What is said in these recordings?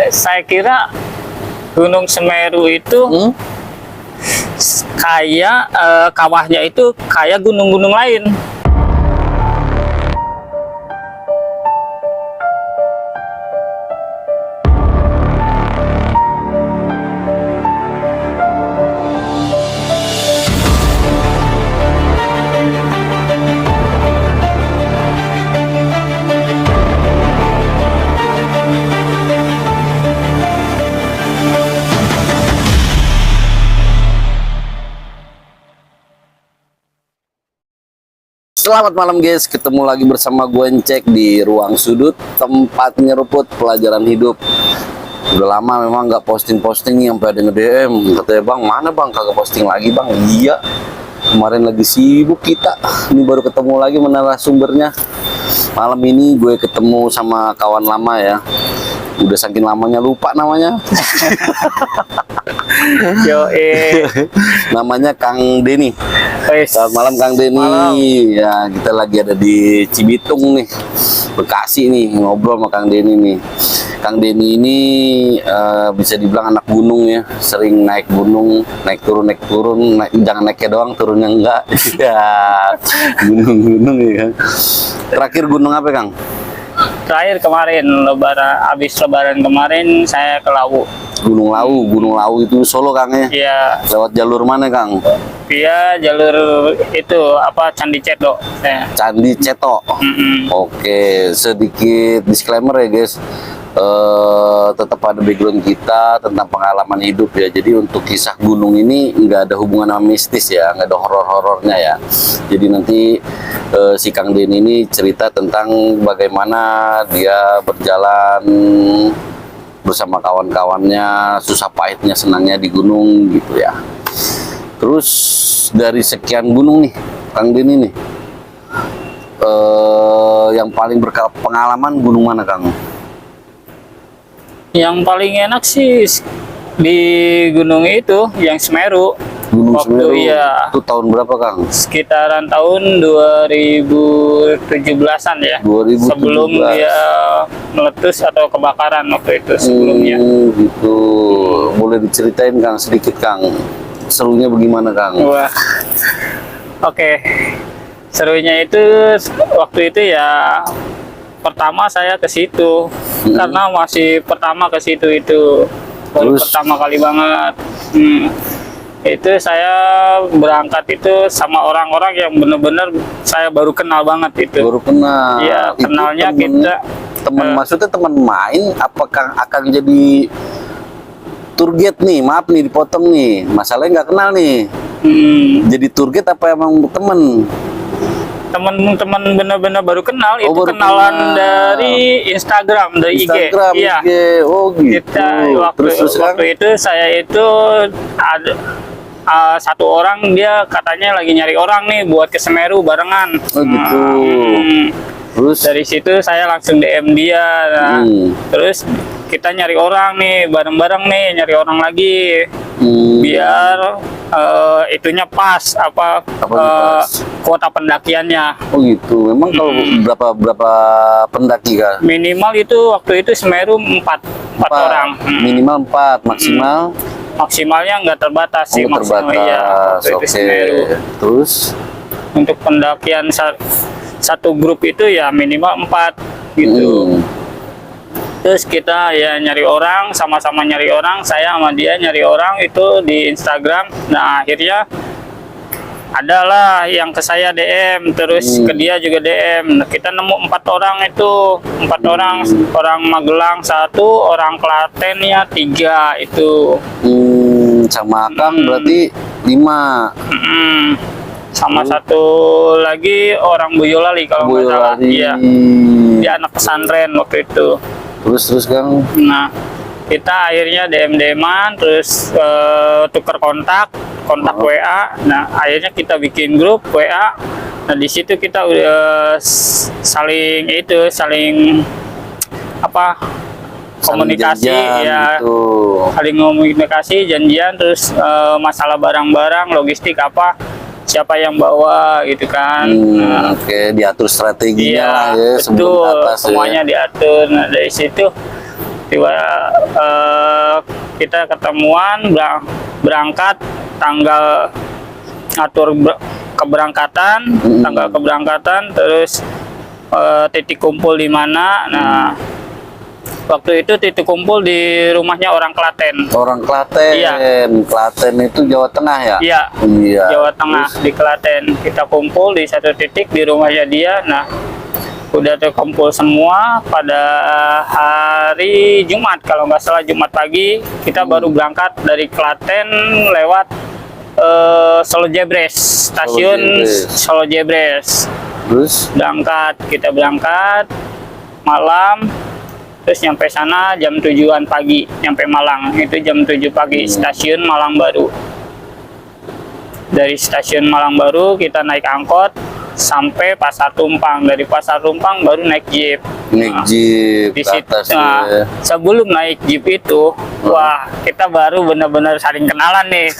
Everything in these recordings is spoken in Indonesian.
Saya kira Gunung Semeru itu kayak kawahnya itu kayak gunung-gunung lain. Selamat malam guys, ketemu lagi bersama gue Encek di Ruang Sudut, tempat nyeruput pelajaran hidup. Udah lama memang nggak posting-posting nih, sampai ada nge-DM katanya, bang mana bang kagak posting lagi bang. Iya, kemarin lagi sibuk kita, ini baru ketemu lagi narasumbernya. Malam ini gue ketemu sama kawan lama ya, udah saking lamanya lupa namanya. Namanya Kang Denny. Selamat malam Kang Denny. Ya, kita lagi ada di Cibitung nih, Bekasi nih, ngobrol sama Kang Denny nih. Kang Denny ini bisa dibilang anak gunung ya, sering naik gunung, naik turun, jangan naiknya doang, turunnya enggak. Ya, gunung-gunung ya kan. Terakhir gunung apa Kang? Terakhir kemarin habis lebaran kemarin saya ke Lawu. Gunung Lawu itu Solo Kang ya? Iya. Lewat jalur mana Kang? Iya, jalur itu apa, Candi Ceto. Candi Ceto. Oke, sedikit disclaimer ya guys. Tetap ada background kita tentang pengalaman hidup ya. Jadi untuk kisah gunung ini nggak ada hubungan sama mistis ya, nggak ada horor-horornya ya. Jadi nanti si Kang Denny ini cerita tentang bagaimana dia berjalan bersama kawan-kawannya, susah pahitnya, senangnya di gunung gitu ya. Terus dari sekian gunung nih Kang Denny nih, yang paling berpengalaman gunung mana Kang? Yang paling enak sih di gunung itu yang Semeru. Gunung Waktu Semeru ya, itu tahun berapa Kang? sekitaran tahun 2017-an ya. 2017. Sebelum dia meletus atau kebakaran waktu itu sebelumnya. Gitu. Boleh diceritain Kang sedikit Kang, serunya bagaimana Kang? Wah, oke. Serunya itu waktu itu ya, pertama saya ke situ karena masih pertama ke situ itu. Baru pertama kali banget. Itu saya berangkat itu sama orang-orang yang benar-benar saya baru kenal banget itu. Baru kenal. Iya, kenalnya maksudnya teman main, apakah akan jadi tour guide nih? Maaf nih dipotong nih, masalahnya nggak kenal nih. Jadi tour guide apa emang temen? Teman-teman benar-benar baru kenal, itu baru kenalan kenal. dari Instagram, dari IG. Iya. IG. Oh gitu. Kita waktu itu saya itu ada satu orang, dia katanya lagi nyari orang nih buat ke Semeru barengan. Oh gitu. Terus dari situ saya langsung DM dia. Terus kita nyari orang nih, bareng-bareng nih, nyari orang lagi. Biar itunya pas kuota pendakiannya. Oh gitu. Memang kalau berapa pendaki Kak? Minimal itu waktu itu Semeru 4 orang. Minimal 4, maksimalnya nggak terbatas sih, maksimal ya. Oke. Terus untuk pendakian satu grup itu ya minimal 4 gitu. Terus kita ya nyari orang, sama-sama nyari orang, saya sama dia nyari orang itu di Instagram. Nah akhirnya adalah yang ke saya DM, terus ke dia juga DM. Nah, kita nemu 4 orang itu, 4 orang Magelang 1, orang Klatennya 3 itu. Sama Kang berarti 5. Sama satu lagi orang Boyolali kalau nggak salah. Iya, dia anak pesantren waktu itu. Terus Kang. Nah, kita akhirnya DM-an, terus tukar kontak WA. Nah, akhirnya kita bikin grup WA. Nah, di situ kita udah saling komunikasi ya, gitu. Saling komunikasi, janjian, terus masalah barang-barang, logistik siapa yang bawa gitu kan. Oke, diatur strateginya iya, lah ya, betul, semuanya diatur. Nah, dari situ tiba kita ketemuan berangkat tanggal atur keberangkatan, tanggal keberangkatan, terus titik kumpul di mana. Nah, waktu itu titik kumpul di rumahnya orang Klaten. Orang Klaten. Iya. Klaten itu Jawa Tengah ya? Iya. Iya. Jawa Tengah di Klaten. Kita kumpul di satu titik di rumahnya dia. Nah, udah terkumpul semua pada hari Jumat, kalau nggak salah Jumat pagi kita baru berangkat dari Klaten lewat Solo Jebres, stasiun Solo Jebres. Terus Kita berangkat malam, terus nyampe sana jam 7-an pagi, nyampe Malang itu jam 7 pagi, stasiun Malang Baru. Dari stasiun Malang Baru kita naik angkot sampai Pasar Tumpang. Dari Pasar Tumpang baru naik jeep. naik jeep Di ke situ, atas ya. sebelum naik jeep itu, wah kita baru benar-benar saling kenalan nih.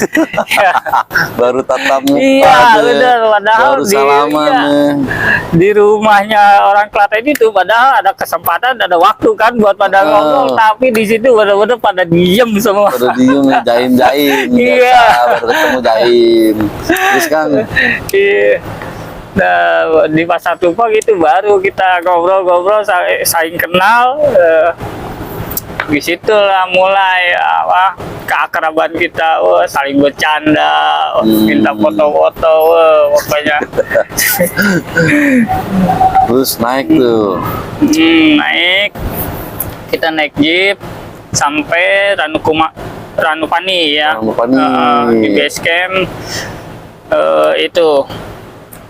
Baru tatap muka Iya, deh. benar. Padahal Baru salaman iya, nih. di rumahnya orang Klaten itu padahal ada kesempatan, ada waktu kan buat pada ngomong, tapi di situ benar-benar pada diem semua. Baru diem nih, jaim-jaim Iya. biasa, baru ketemu jaim. Terus kan Iya. Nah, di Pasar Tumpang itu baru kita ngobrol-ngobrol, saling kenal. Di situlah mulai keakraban kita, saling bercanda, minta foto-foto, pokoknya. terus naik tuh. Naik, kita naik jeep sampai Ranupani ya. Ranupani. Di base camp itu.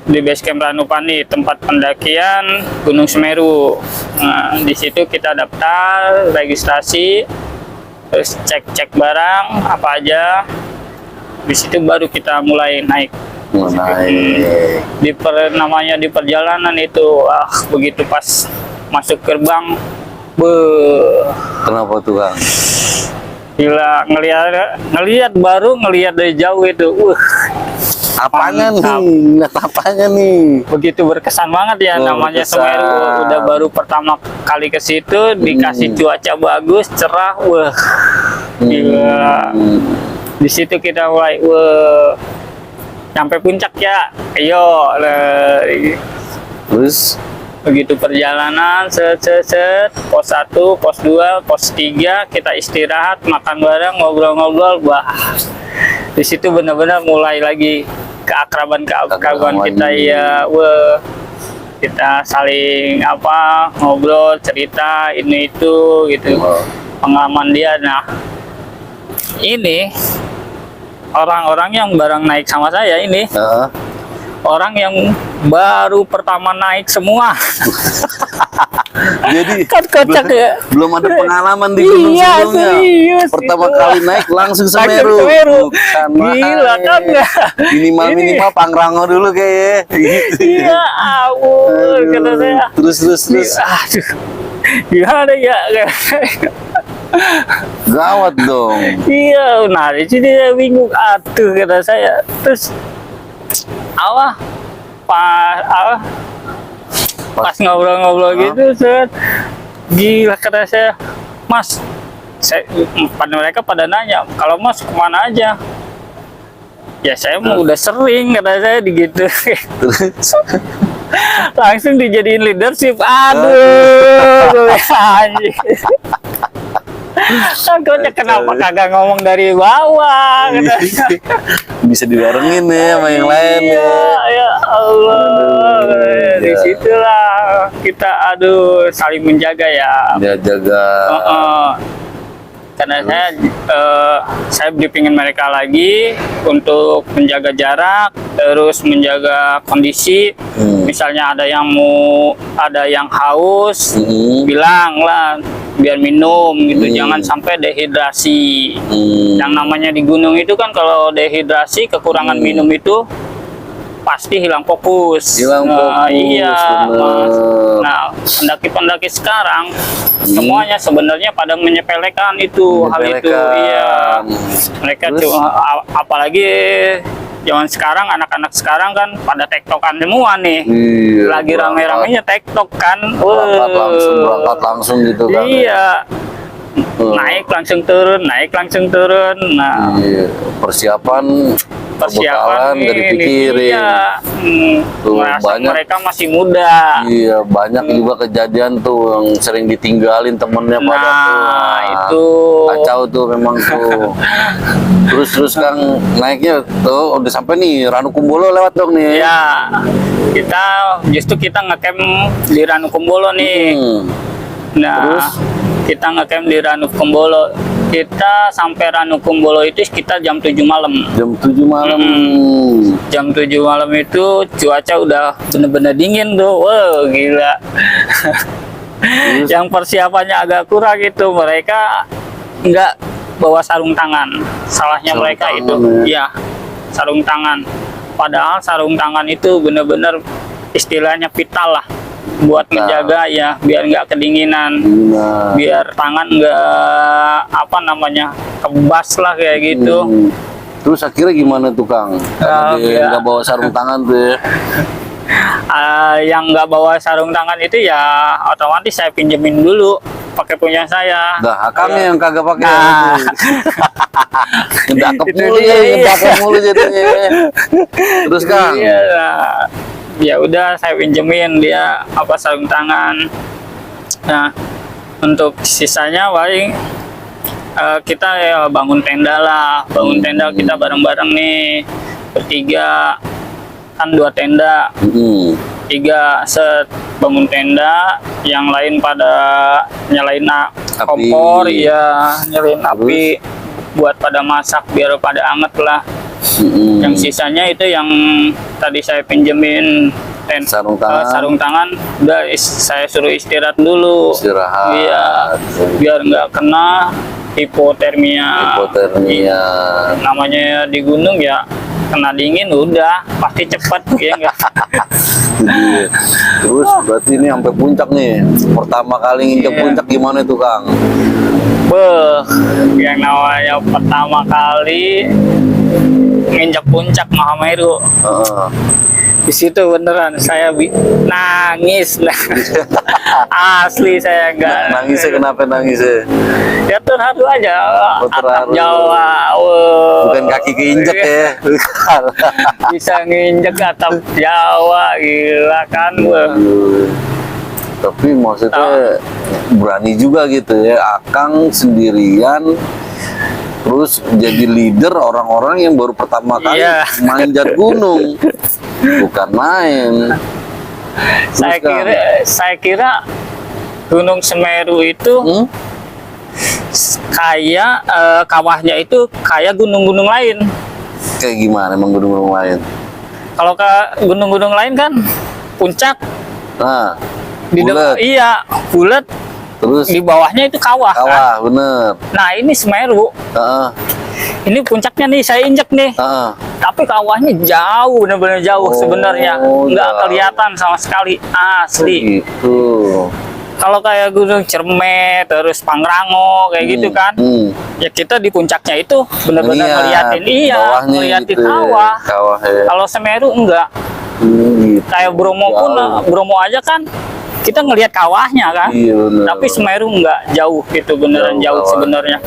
Di base camp Ranupani, tempat pendakian Gunung Semeru. Nah, di situ kita daftar, registrasi, terus cek barang apa aja. Di situ baru kita mulai naik. Naik. Namanya di perjalanan itu, begitu pas masuk gerbang, Kenapa tuh Kang? gila, ngelihat dari jauh itu, Apanya mantap. nih? Lihat apanya nih? Begitu berkesan banget ya, namanya Berkesan. Semeru. Udah baru pertama kali ke situ, dikasih cuaca bagus, cerah, gila. Di situ kita mulai, sampai puncak ya, ayo. Terus Begitu perjalanan, set, pos 1, pos 2, pos 3, kita istirahat, makan bareng, ngobrol-ngobrol, di situ benar-benar mulai lagi keakraban kita ya, kita saling ngobrol, cerita ini itu gitu, pengalaman dia. Nah, ini orang-orang yang bareng naik sama saya ini, orang yang baru pertama naik semua. jadi Kan kocak ya. belum ada pengalaman di gunung Iya, sebelumnya. serius, Pertama itu. kali naik langsung Semeru. Bukan Gila main. kan ya. Minimal Pangrango dulu kayaknya. Gitu. Iya, ampun, kata saya. Terus. Aduh, gimana ya? Gawat dong. Iya, nah di sini saya bingung. Aduh, kata saya. Terus, pas ngobrol-ngobrol gitu, gila, kata saya, Mas, mereka pada nanya, kalau Mas kemana aja? Ya saya mau udah sering, kata saya digitu. Terus Langsung dijadiin leadership. Aduh, anjing. Kocak, kenapa kagak ngomong dari bawah? bisa dibarengin ya sama yang lain ya. Ya Allah, di situlah kita saling menjaga ya. Dia jaga. Karena saya briefingin mereka lagi untuk menjaga jarak, terus menjaga kondisi. Misalnya ada yang haus, bilang lah biar minum gitu, jangan sampai dehidrasi. Yang namanya di gunung itu kan kalau dehidrasi, kekurangan minum itu pasti hilang fokus. Iya, Mas. Nah, pendaki-pendaki sekarang semuanya sebenarnya pada menyepelekan itu hal itu. Iya. Mereka apalagi zaman sekarang, anak-anak sekarang kan pada tektokan semua nih. Iya, lagi rame-ramenya tektok kan. Berangkat langsung gitu kan. Iya. naik langsung turun, naik langsung turun. Nah, Iya, persiapan persiapan nggak dipikirin. iya. Tuh, Merasa banyak. mereka masih muda. Iya, banyak juga kejadian tuh yang sering ditinggalin temennya pada tuh. Nah, Wah, itu kacau tuh memang tuh. Terus Kang naiknya tuh udah sampai nih Ranukumbolo lewat dong nih. ya kita ngecamp di Ranukumbolo nih. Hmm. Nah, Terus? kita ngecamp di Ranukumbolo. Kita sampai Ranukumbolo itu sekitar jam 7 malam. Jam 7 malam. Jam 7 malam itu cuaca udah bener-bener dingin tuh. Wow, gila. Yang persiapannya agak kurang itu, mereka nggak bawa sarung tangan. Salahnya Sarung mereka tangan, itu, ya sarung tangan. Padahal sarung tangan itu bener-bener istilahnya vital lah, buat Vital. menjaga ya, biar nggak kedinginan, Nah. biar tangan nggak apa namanya kebas lah kayak gitu. Terus akhirnya gimana tuh Kang? Karena dia Ya. nggak bawa sarung tangan tuh ya. Yang nggak bawa sarung tangan itu ya otomatis saya pinjemin dulu pakai punya saya. Nah, Akangnya yang kagak pakai. Nah. Ngedakep Itu mulu dia, ya, iya. ngedakep mulu jadinya. Terus Kang, Iya, ya udah saya pinjemin dia apa sarung tangan. Nah, untuk sisanya paling kita ya bangun tenda lah, bangun tenda kita bareng-bareng nih bertiga, kan 2 tenda, 3 set bangun tenda, yang lain pada nyalain kompor, ya nyalain api buat pada masak biar pada anget lah. Yang sisanya itu yang tadi saya pinjemin sarung tangan udah saya suruh istirahat dulu. Istirahat. Iya, biar nggak kena hipotermia. Hipotermia. Namanya di gunung ya, kena dingin udah pasti cepet ya enggak. Iya. Terus berarti ini sampai puncak nih. Pertama kali nginjak Iya. puncak gimana tuh Kang? Beuh, yang namanya pertama kali nginjak puncak Mahameru. Heeh. Di situ beneran saya nangis. Asli saya enggak. Nangisnya kenapa nangisnya? Ya terharu aja. Oh, Atap terharu. Jawa. Wow. Bukan kaki keinjek ya. Bukan. Bisa nginjek atap Jawa, gila kan. Wah. Tapi maksudnya berani juga gitu ya, Akang sendirian terus jadi leader orang-orang yang baru pertama kali Iya. manjat gunung, bukan main. Saya kira Gunung Semeru itu kayak kawahnya itu kayak gunung-gunung lain. Kayak gimana emang gunung-gunung lain? Kalau ke gunung-gunung lain kan puncak Nah, di bulet. iya bulat, Terus di bawahnya itu kawah, kan? kawah, bener. Nah ini Semeru, Heeh, ini puncaknya nih saya injek nih, heeh. tapi kawahnya jauh, benar-benar jauh Oh, sebenarnya, nggak jauh. kelihatan sama sekali, asli. Gitu. Kalau kayak Gunung Cermet, terus Pangrango kayak gitu kan, ya kita di puncaknya itu benar-benar Iya, ngeliatin, bawahnya ngeliatin gitu ya, kawah. kawah ya. Kalau Semeru enggak, Gitu. kayak Bromo pun, Jauh. Bromo aja kan kita ngelihat kawahnya kan, Iya, bener. tapi Semeru enggak, jauh gitu, beneran Jauh jauh kawah. sebenarnya.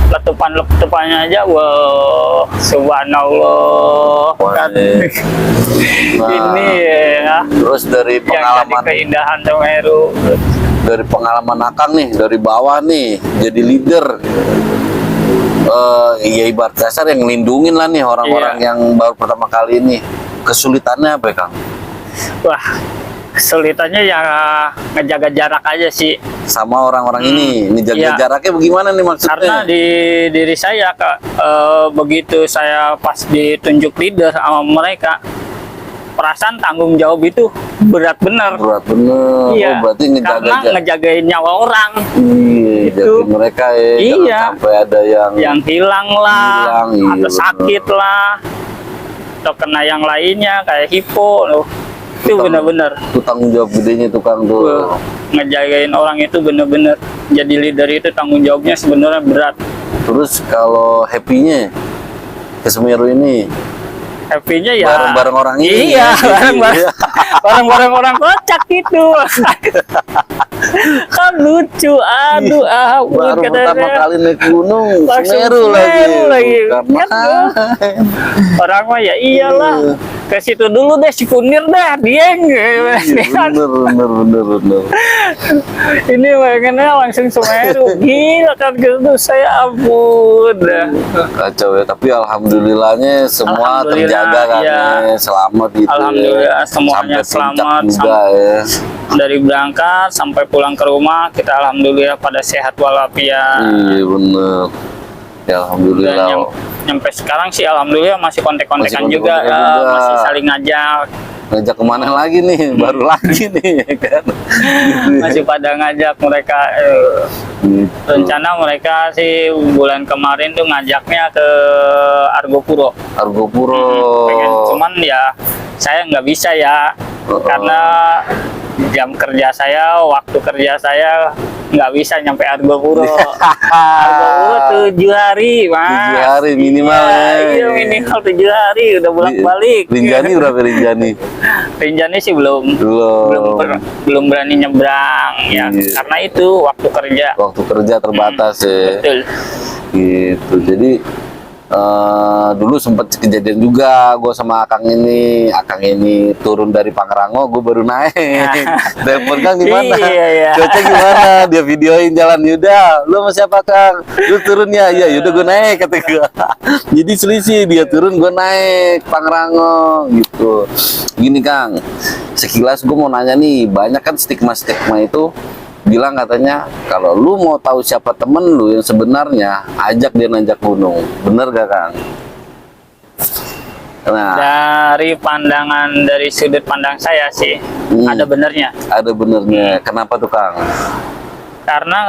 Letupan-letupannya aja, wow, subhanallah. Wah, Kan. Nah, Ini ya, terus dari yang jadi pengalaman keindahan Semeru. Akang nih dari bawah nih jadi leader, ya ibarat dasar yang ngelindungin lah nih orang-orang Iya. yang baru pertama kali ini. Kesulitannya apa ya Kang? Wah, kesulitannya ya ngejaga jarak aja sih. Sama orang-orang ini jaga Iya. jaraknya bagaimana nih maksudnya? Karena di diri saya begitu saya pas ditunjuk leader sama mereka, perasaan tanggung jawab itu berat bener. Berat bener. Iya. Oh, berarti Karena ngejagain nyawa orang Iya, Itu. jagain mereka ya. Iya. Jangan sampai ada yang hilang lah, Hilang, iya, atau sakit bener. lah, atau kena yang lainnya kayak hipo loh. Itu bener-bener itu tanggung jawab gedenya tuh Kang tuh. ngejagain orang itu bener-bener jadi leader itu tanggung jawabnya sebenarnya berat. Terus kalau happy-nya ke Semeru ini Happy-nya ya bareng-bareng orang ini. iya, Iya. bareng-bareng orang kocak gitu. Kan lucu, aduh Baru pertama kali naik gunung langsung Semeru lagi. Ingat Bukan gua. main. Orang mah ya iyalah, ke situ dulu deh si Kunir dah, Dieng. Iya, bener. Ini pengennya langsung Semeru, gila kan gitu, saya ampun dah. Kacau ya, tapi alhamdulillahnya semua Alhamdulillah, terjaga kan iya. ya, selamat gitu. Alhamdulillah, semuanya Sampai puncak selamat, juga ya. Dari berangkat sampai pulang ke rumah kita alhamdulillah pada sehat walafiat. Iya bener. Ya Dan alhamdulillah. nyampe sekarang sih alhamdulillah masih kontek-kontekan Masih juga, kontek-kontekan juga. masih saling ngajak, Ngajak kemana lagi nih? Baru lagi nih ya kan. masih pada ngajak mereka. Gitu. Rencana mereka sih bulan kemarin tuh ngajaknya ke Argopuro. Argopuro. Cuman ya saya nggak bisa ya, karena jam kerja saya, waktu kerja saya nggak bisa nyampe Argopuro. Argopuro 7 hari, Mas. 7 hari minimal ya. Iya, minimal 7 hari udah bolak-balik. Rinjani berapa Rinjani? Rinjani sih belum belum berani nyebrang ya, Iya. karena itu waktu kerja. Waktu kerja terbatas ya. Betul. Gitu. Jadi dulu sempat kejadian juga gue sama Akang ini turun dari Pangrango, gue baru naik. Telepon Kang gimana? Iya. Cuaca gimana? Dia videoin jalan. Yuda, lu sama siapa Kang? Lu turun ya? Iya, Yuda gue naik kata gue. Jadi selisih, dia turun gue naik Pangrango gitu. Gini Kang, sekilas gue mau nanya nih, banyak kan stigma-stigma itu bilang katanya kalau lu mau tahu siapa temen lu yang sebenarnya, ajak dia nanjak gunung. Bener gak Kang? Nah, Dari sudut pandang saya sih ada benernya, ada benernya. Kenapa tuh Kang? karena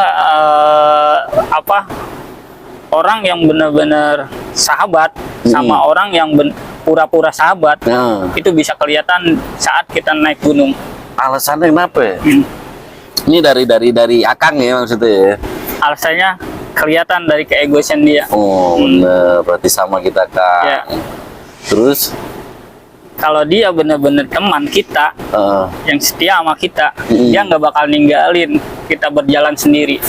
orang yang benar-benar sahabat sama orang yang pura-pura sahabat itu bisa kelihatan saat kita naik gunung. Alasannya kenapa ya? Ini dari Akang ya maksudnya ya? Alasannya kelihatan dari keegoisan dia. Oh bener, berarti sama kita Kang. Ya. Terus? Kalau dia benar-benar teman kita yang setia sama kita, dia nggak bakal ninggalin kita berjalan sendiri.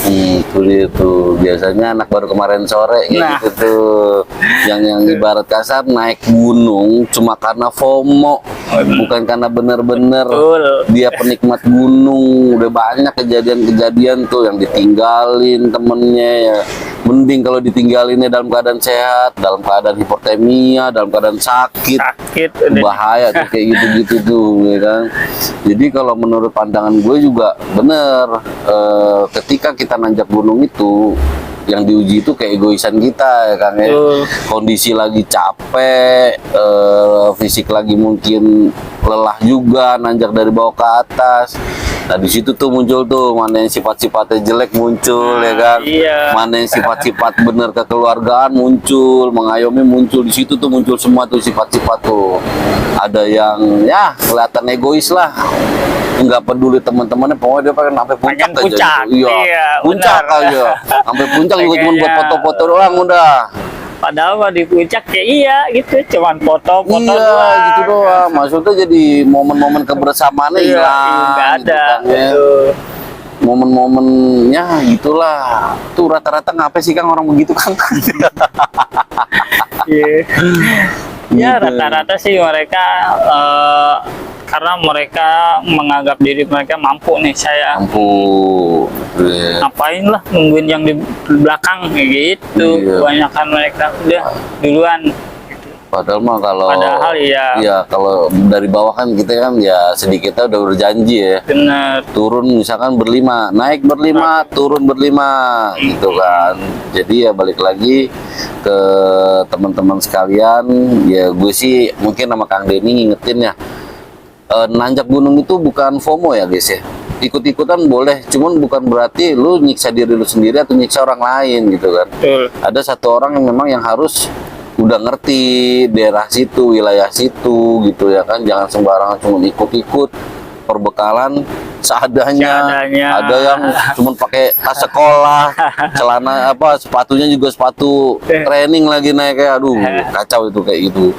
Itu biasanya anak baru kemarin sore gitu tuh, yang ibarat kasar naik gunung cuma karena FOMO, bukan karena bener-bener dia penikmat gunung. Udah banyak kejadian-kejadian tuh yang ditinggalin temennya ya. Mending kalau ditinggalinnya dalam keadaan sehat, dalam keadaan hipotermia, dalam keadaan sakit bahaya tuh kayak gitu-gitu tuh ya kan. Jadi kalau menurut pandangan gue juga bener, ketika kita nanjak gunung itu yang diuji itu keegoisan kita ya kan ya. Kondisi lagi capek, fisik lagi mungkin lelah juga, nanjak dari bawah ke atas. Nah di situ tuh muncul tuh mana yang sifat-sifatnya jelek muncul ya kan, mana yang sifat-sifat bener kekeluargaan muncul, mengayomi muncul. Di situ tuh muncul semua tuh sifat-sifat tuh. Ada yang ya kelihatan egois lah, nggak peduli teman-temannya, pokoknya dia pengen sampai puncak aja. Iya, puncak aja, sampai puncak juga cuma buat foto-foto doang udah. Padahal mah di puncak ya iya gitu, cuman foto-foto doang. Gitu doang. Maksudnya jadi momen-momen kebersamaannya hilang. Nggak ada. Gitu. Momen-momennya gitulah. Tuh rata-rata ngapain sih Kang orang begitu Kang? Ya rata-rata sih mereka karena mereka menganggap diri mereka mampu nih, saya mampu. Ngapain lah nungguin yang di belakang gitu. Kebanyakan mereka udah duluan. Padahal mah padahal kalau dari bawah kan kita kan ya sedikitnya udah berjanji ya. Bener. Turun misalkan berlima, naik berlima, turun berlima gitu kan. Jadi ya balik lagi ke teman-teman sekalian, ya gue sih mungkin sama Kang Denny ngingetin ya, nanjak gunung itu bukan FOMO ya guys ya. Ikut-ikutan boleh, cuman bukan berarti lu nyiksa diri lu sendiri atau nyiksa orang lain gitu kan. Ada satu orang yang memang yang harus udah ngerti daerah situ, wilayah situ gitu ya kan. Jangan sembarangan cuma ikut-ikut, perbekalan seadanya. Ada yang cuma pakai tas sekolah, celana sepatunya juga sepatu training lagi naik, kayak aduh kacau itu kayak gitu.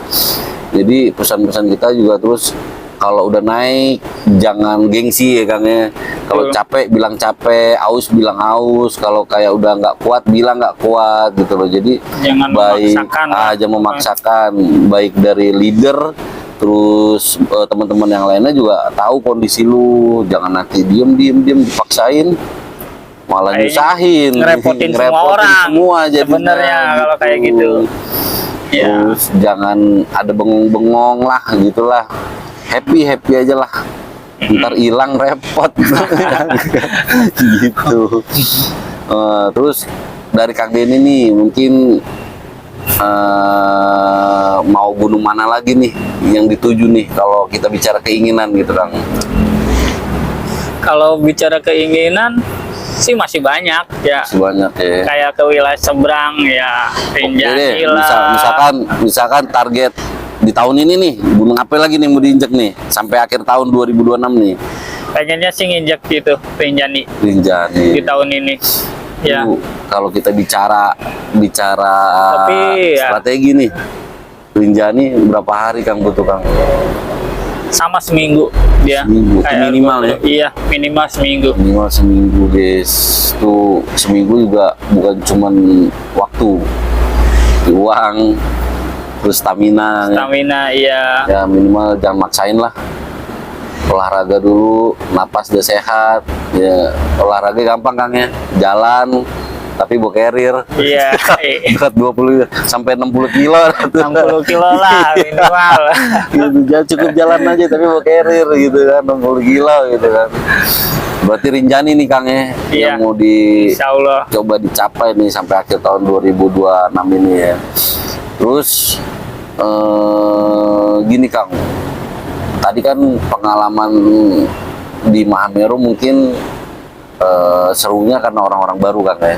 Jadi pesan-pesan kita juga terus kalau udah naik jangan gengsi ya Kang ya. Kalau Betul. capek bilang capek, aus bilang aus. Kalau kayak udah nggak kuat bilang nggak kuat gitu loh. Jadi Jangan baik memaksakan. aja memaksakan, baik dari leader, terus teman-teman yang lainnya juga tahu kondisi lu. Jangan nanti diem dipaksain, malah Kayaknya nyusahin, ngerepotin semua orang. semua jadinya, Sebenarnya kalau kayak gitu. Ya. Terus jangan ada bengong-bengong lah gitulah. Happy aja lah. Ntar hilang repot. Gitu. Terus dari Kang Denny nih mungkin mau gunung mana lagi nih yang dituju nih kalau kita bicara keinginan gitu Kang? Kalau bicara keinginan sih masih banyak ya. Masih banyak ya. Kayak ke wilayah seberang ya, Oke deh, Rinjani lah. misalkan target di tahun ini nih, gunung apa lagi nih mau diinjek nih sampai akhir tahun 2026 nih? Pengennya sih nginjek gitu Rinjani Rinjani. di tahun ini. Ya. Itu kalau kita bicara Tapi, ya. strategi nih, Rinjani berapa hari Kang butuh Kang? Sama seminggu dia. Seminggu, itu minimal ya? Iya, minimal seminggu. Minimal seminggu guys. Tuh seminggu juga bukan cuman waktu, uang, terus stamina. Stamina iya. Ya minimal jangan maksain lah. Olahraga dulu, napas udah sehat. Ya olahraga gampang Kang ya. Jalan tapi bawa carrier. Iya. Berat 20 sampai 60 kilo. 60 kilo lah minimal. Gitu, cukup jalan aja tapi bawa carrier gitu kan, 60 kilo gitu kan. Berarti Rinjani nih Kang ya, Iya. yang mau Insya Allah. dicoba dicapai nih sampai akhir tahun 2026 ini ya. Terus gini Kang, tadi kan pengalaman di Mahameru mungkin serunya karena orang-orang baru Kang ya.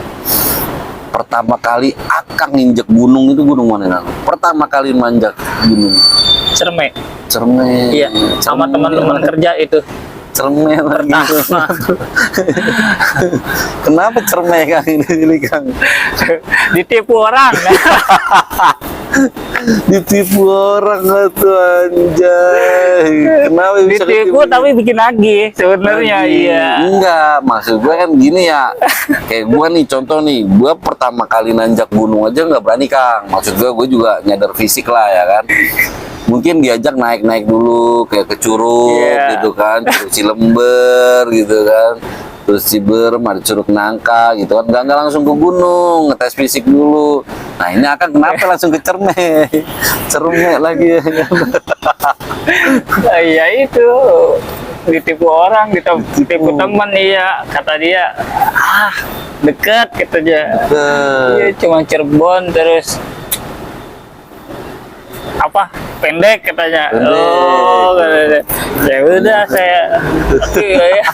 Pertama kali Akang nginjek gunung itu gunung mana Kang? Pertama kali manjak gunung Cerme. Cerme. Iya, sama teman-teman kerja itu. Cerme lagi. Pertama. Kenapa cerme Kang ini Kang? Ditipu orang. Ditipu orang tuh anjay. Kenapa bisa Ditipu tapi bikin lagi sebenarnya lagi? iya. Enggak, maksud gue kan gini ya. Kayak gue nih contoh nih, gue pertama kali nanjak gunung aja nggak berani Kang. Maksud gue juga nyadar fisik lah ya kan. Mungkin diajak naik-naik dulu kayak ke Curug Iya. gitu kan, Curug Cilember gitu kan. Terus Ciberem, ada Curug Nangka gitu kan. Nggak langsung ke gunung, ngetes fisik dulu. Nah ini akan kenapa langsung ke Cerme? Cerme lagi ya. Iya itu ditipu orang, ditipu teman iya. Kata dia, deket katanya. Iya cuma Cirebon terus apa pendek katanya. Pendek. Oh katanya. Ya udah saya iya.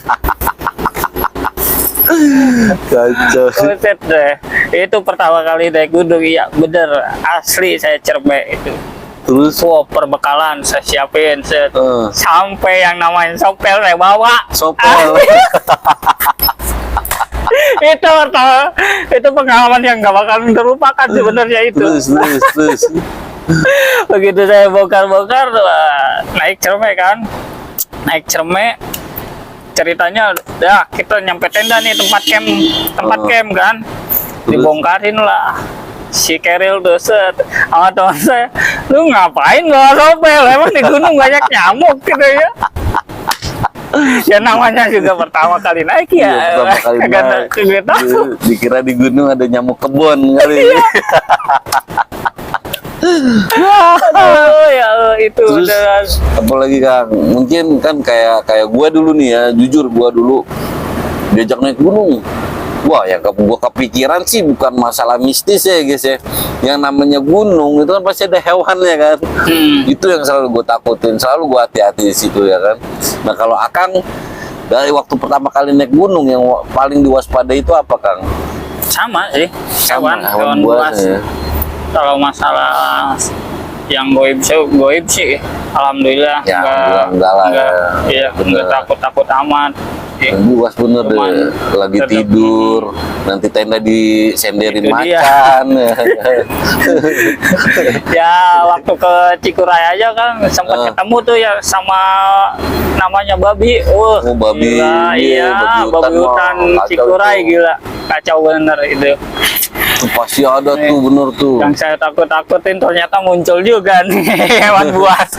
Kacau. Buset deh. Itu pertama kali naik gunung, iya bener asli saya Cerme itu. Terus Wow, perbekalan saya siapin set. Eh. Sampai yang namanya sopel saya bawa. sopel. Itu pertama, itu pengalaman yang gak bakal terlupakan sebenarnya itu. terus. Begitu saya bongkar-bongkar, naik Cerme kan, naik Cerme, ceritanya, dah kita nyampe tenda nih tempat camp kan, dibongkarin lah. Si Keril tuh set sama teman saya, lu ngapain bawa sopel? Emang di gunung banyak nyamuk gitu ya? Ya namanya juga pertama kali naik ya. Iya, pertama kali naik. Kagak tahu. Dikira di gunung ada nyamuk kebon kali. Aduh, ya Allah, itu Terus udah. apalagi Kang, mungkin kan kayak gua dulu nih ya, jujur gua dulu diajak naik gunung. Wah, yang gua kepikiran sih bukan masalah mistis ya guys ya. Yang namanya gunung itu kan pasti ada hewannya kan. Itu yang selalu gua takutin, selalu gua hati-hati di situ ya kan. Nah kalau Akang dari waktu pertama kali naik gunung yang paling diwaspadai itu apa Kang? Sama sih, Sama, hewan buas buas. ya. Kalau masalah yang goib sih, alhamdulillah Ya, alhamdulillah enggak lah ya. Iya, Bener. enggak takut amat. Buas bener Cuman deh, lagi tetep- tidur, nanti tenda disenderin Itu dia. macan. Ya waktu ke Cikuray aja kan sempat ketemu tuh ya sama namanya babi. Oh, babi, gila, iya, iya, babi hutan, babi hutan wah, kacau Cikuray itu. gila. Kacau bener itu. Itu pasti ada tuh, bener tuh. Yang saya takut-takutin ternyata muncul juga nih hewan buas.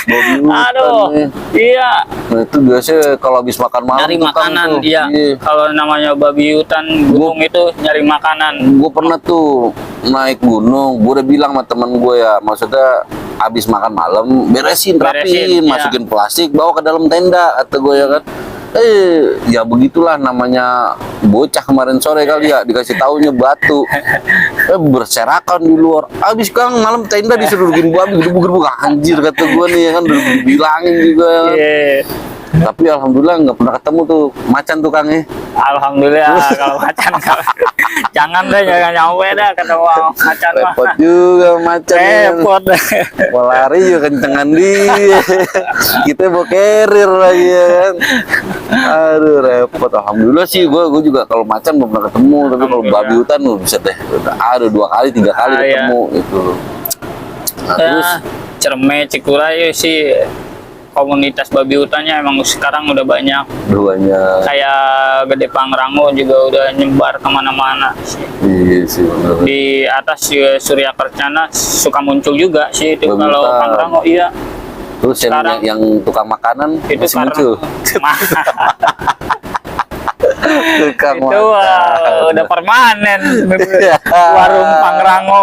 Babi hutan Aduh, nih. iya. Nah, itu biasanya kalau habis makan malam Nyari tuh, Kang, makanan, tuh. iya. Kalau namanya babi hutan gunung itu nyari makanan. Gue pernah tuh naik gunung, gue udah bilang sama temen gue ya, maksudnya habis makan malam beresin, rapiin, iya. masukin plastik, bawa ke dalam tenda, kata gue ya kan. Ya begitulah namanya bocah kemarin sore kali ya, dikasih taunya batu. Berserakan di luar. Habis Kang malam tenda disuruh bikin babi, gerbuk-gerbuk, anjir kata gue nih ya kan, udah bilangin juga ya kan. Iya. Tapi alhamdulillah nggak pernah ketemu tuh macan tuh Kang ya. Alhamdulillah kalau macan jangan deh, jangan nyampe dah ketemu macan mah. Repot juga macan ya kan. Repot. Mau lari juga kencengan dia. Kita bawa carrier lagi ya kan. Aduh repot. Alhamdulillah sih gue juga kalau macan belum pernah ketemu, tapi kalau babi hutan bisa deh. Ada 2 kali 3 kali Ah, ketemu itu. Nah, Ya, terus Cerme, Cikuray sih komunitas babi hutannya emang sekarang udah banyak. duanya Kayak Gede Pangrango juga udah nyebar kemana-mana sih. iya sih bener. Di atas juga Surya Kencana suka muncul juga sih itu Babi kalau hutan. Pangrango, iya. Terus Sekarang- yang tukang makanan Itu masih karena muncul. Tukang itu makan. udah permanen warung Pangrango.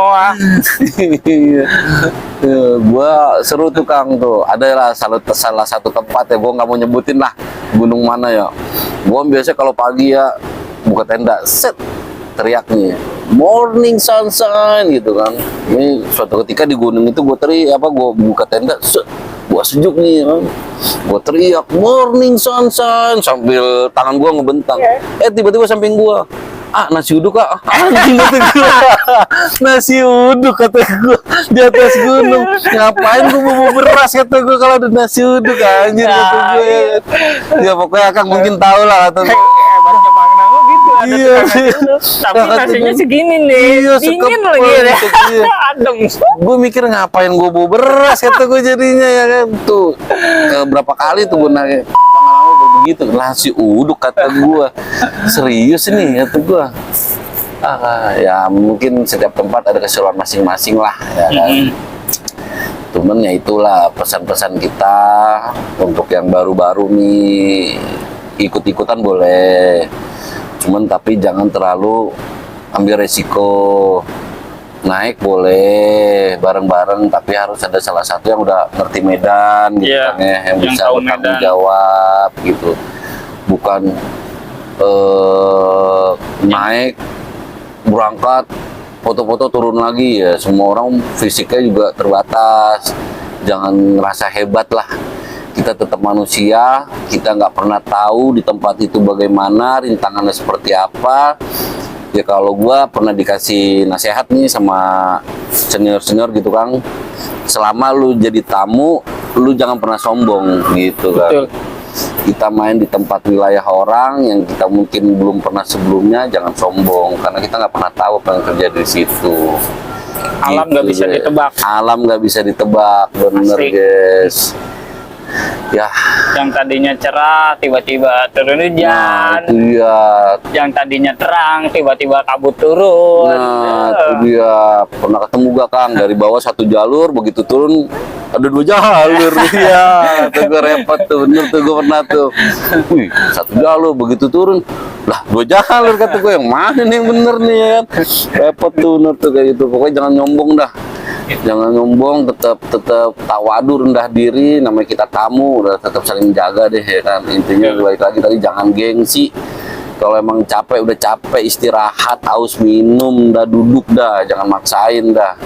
Iya. Gua seru tuh Kang tuh. Ada lah salah satu tempat ya, gua nggak mau nyebutin lah gunung mana ya. Gua biasa kalau pagi ya buka tenda, set teriak nih, morning sunshine gitu kan. Ini suatu ketika di gunung itu gua gua buka tenda, set, gua sejuk nih kan. Gua teriak morning sunshine sambil tangan gua ngebentang. Tiba-tiba samping gua, nasi uduk Kak. Anjing kata gua. Nasi uduk kata gua di atas gunung. Ngapain gua mau beras kata gua kalau ada nasi uduk, anjir kata gua. Ya pokoknya Kang mungkin tahu lah kata gua. Baca Pangrango gitu ada Iya, tukang iya. nasi uduk. Tapi Kata nasinya gua, segini nih, iya, dingin sekepel lagi ya. gitu, iya. Adem. Gue mikir ngapain gue bawa beras kata gue jadinya ya kan tuh. Berapa kali tuh gue nanya Pangrango begitu, nasi uduk kata gue. Serius nih kata gue. Ya mungkin setiap tempat ada keseruan masing-masing lah ya kan. Cuman ya itulah pesan-pesan kita untuk yang baru-baru nih, ikut-ikutan boleh, cuman tapi jangan terlalu ambil resiko. Naik boleh bareng-bareng, tapi harus ada salah satu yang udah ngerti medan gitu Iya, kan ya, yang yang bisa tahu bertanggung medan. jawab gitu. Bukan naik berangkat foto-foto turun lagi ya. Semua orang fisiknya juga terbatas. Jangan ngerasa hebat lah. Kita tetap manusia, kita nggak pernah tahu di tempat itu bagaimana, rintangannya seperti apa. Ya kalau gua pernah dikasih nasihat nih sama senior-senior gitu Kang, selama lu jadi tamu, lu jangan pernah sombong gitu kan. Betul. Kita main di tempat wilayah orang yang kita mungkin belum pernah sebelumnya, jangan sombong karena kita nggak pernah tahu apa yang terjadi di situ. Alam nggak bisa deh. ditebak. Alam nggak bisa ditebak, bener Asik. guys. Ya, Yang tadinya cerah tiba-tiba turun nah hujan. itu dia. Yang tadinya terang tiba-tiba kabut turun. Nah, itu dia. Pernah ketemu gak Kang dari bawah 1 jalur, begitu turun ada 2 jalur. Iya, tuh gue repot tuh, bener tuh gue pernah tuh. Wih, 1 jalur begitu turun, lah 2 jalur kata gue, yang mana nih yang bener nih ya kan? Repot tuh bener tuh kayak gitu. Pokoknya jangan nyombong dah. Jangan nyombong, tetap tawadu, rendah diri, namanya kita tamu, udah tetap saling jaga deh ya kan. Intinya balik lagi tadi jangan gengsi. Kalau emang capek, udah capek istirahat, haus minum, dah duduk dah, jangan maksain dah.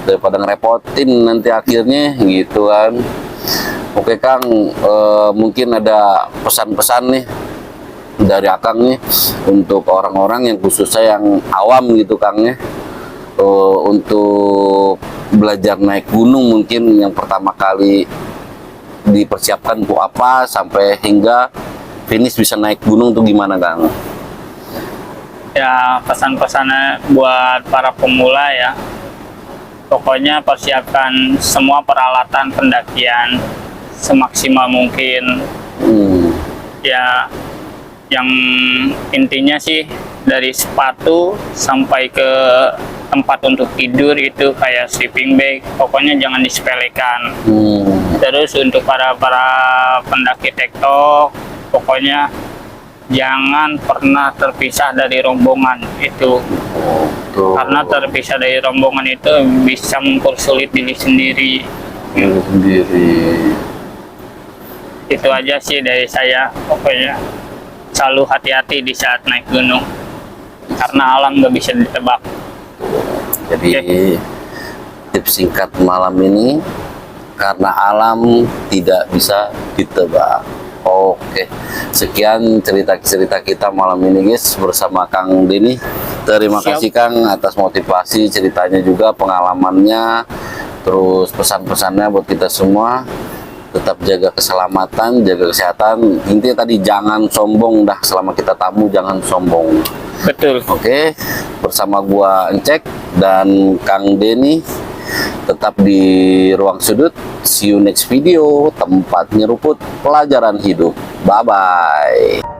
Daripada ngerepotin nanti akhirnya gitu kan. Oke Kang, mungkin ada pesan-pesan nih dari Akang nih untuk orang-orang yang khususnya yang awam gitu Kang ya. Untuk belajar naik gunung mungkin yang pertama kali dipersiapkan untuk apa sampai hingga finish bisa naik gunung tuh gimana Kang? Ya pesan-pesannya buat para pemula ya, pokoknya persiapkan semua peralatan pendakian semaksimal mungkin. Ya yang intinya sih dari sepatu sampai ke tempat untuk tidur itu kayak sleeping bag, pokoknya jangan disepelekan. Terus untuk para pendaki tektok, pokoknya jangan pernah terpisah dari rombongan itu. Karena terpisah dari rombongan itu bisa mempersulit diri sendiri. Itu aja sih dari saya, pokoknya selalu hati-hati di saat naik gunung karena alam nggak bisa ditebak. Jadi tips singkat malam ini, karena alam tidak bisa ditebak. Oke, sekian cerita-cerita kita malam ini guys bersama Kang Denny. Terima kasih Kang atas motivasi ceritanya juga, pengalamannya, terus pesan-pesannya buat kita semua. Tetap jaga keselamatan, jaga kesehatan. Intinya tadi jangan sombong dah, selama kita tamu jangan sombong. Betul. Oke, bersama gua Encek dan Kang Denny, tetap di Ruang Sudut. See you next video, tempat nyeruput pelajaran hidup. Bye bye.